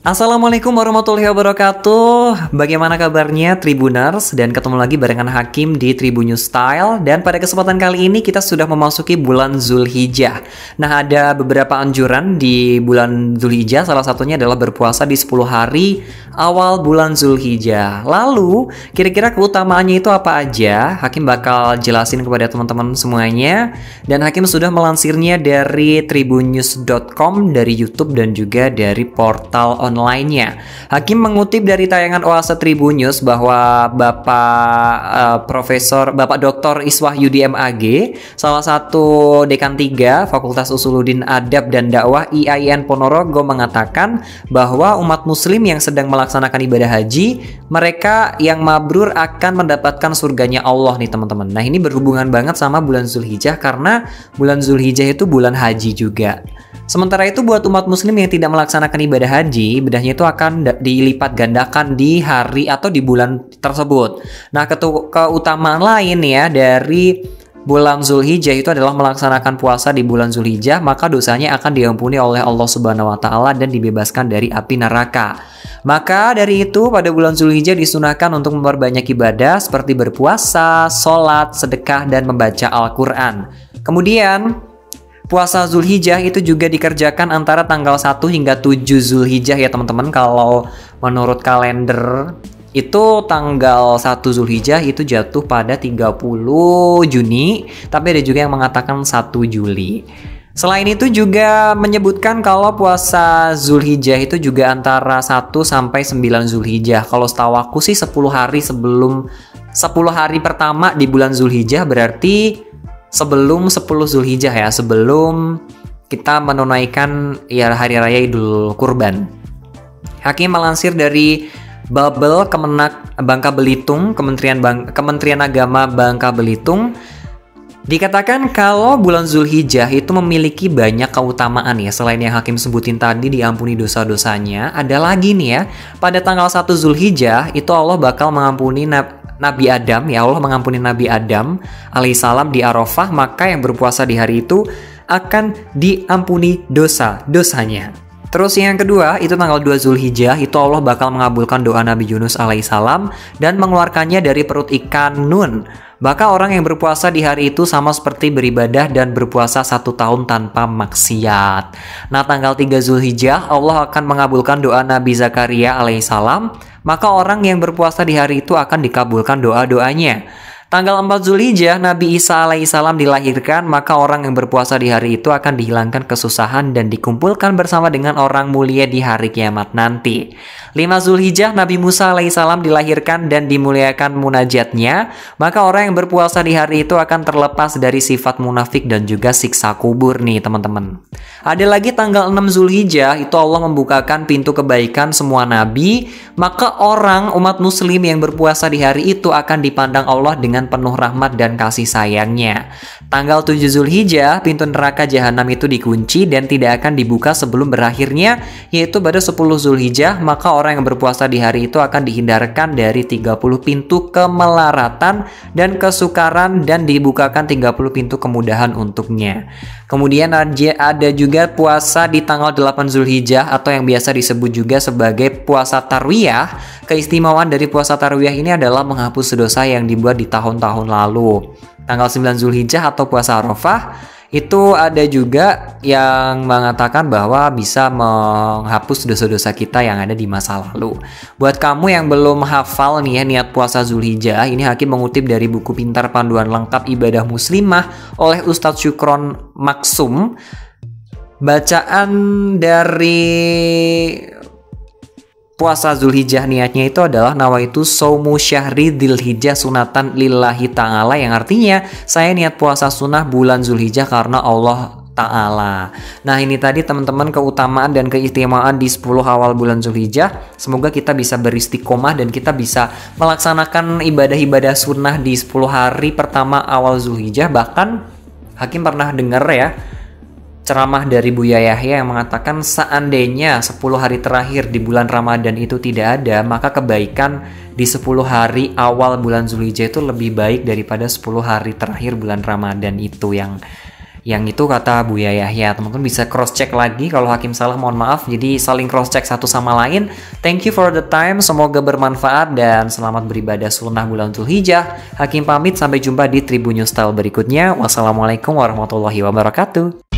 Assalamualaikum warahmatullahi wabarakatuh. Bagaimana kabarnya Tribuners? Dan ketemu lagi barengan Hakim di Tribun News Style. Dan pada kesempatan kali ini kita sudah memasuki bulan Zulhijjah. Nah, ada beberapa anjuran di bulan Zulhijjah. Salah satunya adalah berpuasa di 10 hari awal bulan Zulhijjah. Lalu, kira-kira keutamaannya itu apa aja? Hakim bakal jelasin kepada teman-teman semuanya. Dan Hakim sudah melansirnya dari tribunnews.com, dari YouTube dan juga dari portal online-nya. Hakim mengutip dari tayangan Oase Tribun News bahwa Bapak Dr. Iswah Yudi MAG, salah satu dekan 3 Fakultas Usuluddin Adab dan Dakwah IAIN Ponorogo, mengatakan bahwa umat muslim yang sedang melaksanakan ibadah haji, mereka yang mabrur akan mendapatkan surganya Allah nih teman-teman. Nah, ini berhubungan banget sama bulan Zulhijjah karena bulan Zulhijjah itu bulan haji juga. Sementara itu buat umat muslim yang tidak melaksanakan ibadah haji, ibadahnya itu akan dilipat gandakan di hari atau di bulan tersebut. Nah, keutamaan lain ya dari bulan Zulhijjah itu adalah melaksanakan puasa di bulan Zulhijjah, maka dosanya akan diampuni oleh Allah Subhanahu wa taala dan dibebaskan dari api neraka. Maka dari itu pada bulan Zulhijjah disunahkan untuk memperbanyak ibadah seperti berpuasa, sholat, sedekah, dan membaca Al-Quran. Kemudian puasa Zulhijjah itu juga dikerjakan antara tanggal 1 hingga 7 Zulhijjah ya teman-teman. Kalau menurut kalender itu tanggal 1 Zulhijjah itu jatuh pada 30 Juni, tapi ada juga yang mengatakan 1 Juli. Selain itu juga menyebutkan kalau puasa Zulhijjah itu juga antara 1 sampai 9 Zulhijjah. Kalau setahu aku sih 10 hari pertama di bulan Zulhijjah, berarti sebelum 10 Zulhijjah ya, sebelum kita menunaikan ya hari raya Idul Kurban. Hakim melansir dari Babel Kemenak Bangka Belitung, Kementerian Agama Bangka Belitung, dikatakan kalau bulan Zulhijjah itu memiliki banyak keutamaan ya. Selain yang Hakim sebutin tadi, diampuni dosa-dosanya, ada lagi nih ya. Pada tanggal 1 Zulhijjah itu Allah bakal mengampuni Nabi Adam, ya Allah mengampuni Nabi Adam alaihissalam di Arafah, maka yang berpuasa di hari itu akan diampuni dosa-dosanya. Terus yang kedua, itu tanggal 2 Zulhijjah, itu Allah bakal mengabulkan doa Nabi Yunus alaihissalam dan mengeluarkannya dari perut ikan Nun. Maka orang yang berpuasa di hari itu sama seperti beribadah dan berpuasa 1 tahun tanpa maksiat. Nah, tanggal 3 Zulhijjah, Allah akan mengabulkan doa Nabi Zakaria alaihissalam. Maka orang yang berpuasa di hari itu akan dikabulkan doa-doanya. Tanggal 4 Zulhijjah, Nabi Isa alaihissalam dilahirkan, maka orang yang berpuasa di hari itu akan dihilangkan kesusahan dan dikumpulkan bersama dengan orang mulia di hari kiamat nanti. 5 Zulhijjah, Nabi Musa alaihissalam dilahirkan dan dimuliakan munajatnya, maka orang yang berpuasa di hari itu akan terlepas dari sifat munafik dan juga siksa kubur nih teman-teman. Ada lagi tanggal 6 Zulhijjah, itu Allah membukakan pintu kebaikan semua nabi, maka orang umat muslim yang berpuasa di hari itu akan dipandang Allah dengan penuh rahmat dan kasih sayangnya. Tanggal 7 Zulhijjah, pintu neraka jahanam itu dikunci dan tidak akan dibuka sebelum berakhirnya, yaitu pada 10 Zulhijjah, maka orang yang berpuasa di hari itu akan dihindarkan dari 30 pintu kemelaratan dan kesukaran dan dibukakan 30 pintu kemudahan untuknya. Kemudian ada juga puasa di tanggal 8 Zulhijjah atau yang biasa disebut juga sebagai puasa tarwiyah. Keistimewaan dari puasa tarwiyah ini adalah menghapus dosa yang dibuat di tahun-tahun lalu. Tanggal 9 Zulhijjah atau puasa Arafah itu ada juga yang mengatakan bahwa bisa menghapus dosa-dosa kita yang ada di masa lalu. Buat kamu yang belum hafal nih ya niat puasa Zulhijjah, ini Hakim mengutip dari buku Pintar Panduan Lengkap Ibadah Muslimah oleh Ustadz Syukron Maksum. Bacaan dari puasa Zulhijjah niatnya itu adalah nawaitu saumu syahri dzulhijjah sunatan lillahi ta'ala, yang artinya saya niat puasa sunnah bulan Zulhijjah karena Allah Ta'ala. Nah, ini tadi teman-teman keutamaan dan keistimewaan di 10 awal bulan Zulhijjah. Semoga kita bisa beristiqomah dan kita bisa melaksanakan ibadah-ibadah sunnah di 10 hari pertama awal Zulhijjah. Bahkan Hakim pernah dengar ya ceramah dari Buya Yahya yang mengatakan seandainya 10 hari terakhir di bulan Ramadan itu tidak ada, maka kebaikan di 10 hari awal bulan Zulhijjah itu lebih baik daripada 10 hari terakhir bulan Ramadan itu, yang Yang itu kata Buya Yahya. Teman-teman bisa cross check lagi, kalau Hakim salah mohon maaf. Jadi saling cross check satu sama lain. Thank you for the time, semoga bermanfaat dan selamat beribadah sunnah bulan Dzulhijjah. Hakim pamit, sampai jumpa di Tribun News Style berikutnya. Wassalamualaikum warahmatullahi wabarakatuh.